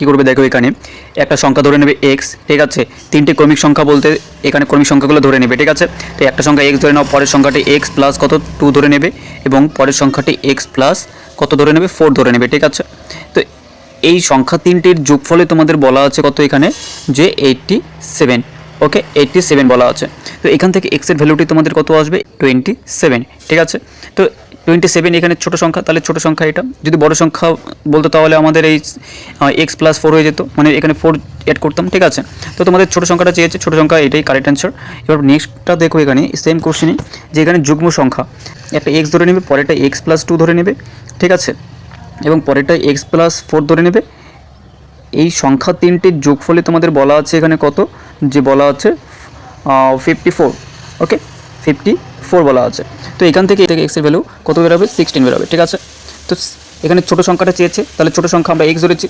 কী করবে দেখো, এখানে একটা সংখ্যা ধরে নেবে এক্স, ঠিক আছে। তিনটে ক্রমিক সংখ্যা বলতে এখানে ক্রমিক সংখ্যাগুলো ধরে নেবে, ঠিক আছে। তো একটা সংখ্যা এক্স ধরে নাও, পরের সংখ্যাটি এক্স প্লাস কত 2 ধরে নেবে, এবং পরের সংখ্যাটি এক্স প্লাস কত ধরে নেবে 4 ধরে নেবে, ঠিক আছে। তো এই সংখ্যা তিনটির যোগফলে তোমাদের বলা আছে কত এখানে, যে 87, ওকে 87 বলা আছে। তো এখান থেকে এক্সের ভ্যালুটি তোমাদের কত আসবে, 27, ঠিক আছে। তো 27 এখানে ছোটো সংখ্যা, তাহলে ছোটো সংখ্যা এটা। যদি বড় সংখ্যা বলতো তাহলে আমাদের এই এক্স প্লাস 4 হয়ে যেত, মানে এখানে 4 অ্যাড করতাম, ঠিক আছে। তো তোমাদের ছোটো সংখ্যাটা চেয়েছে, ছোটো সংখ্যা এটাই কারেক্ট অ্যান্সার। এবার নেক্সটটা দেখো, এখানে সেম কোশ্চেনই, যে এখানে যুগ্ম সংখ্যা একটা এক্স ধরে নেবে, পরেরটা এক্স প্লাস 2 ধরে নেবে, ঠিক আছে, এবং পরেরটা এক্স প্লাস 4 ধরে নেবে। এই সংখ্যা তিনটির যোগফলে তোমাদের বলা আছে এখানে কত, যে বলা আছে 54, ওকে 54 বলা আছে। তো এখান থেকে এক্সের ভ্যালু কত বেরোবে, 16 বেরোবে, ঠিক আছে। তো এখানে ছোটো সংখ্যাটা চেয়েছে, তাহলে ছোটো সংখ্যা আমরা এক্স ধরেছি।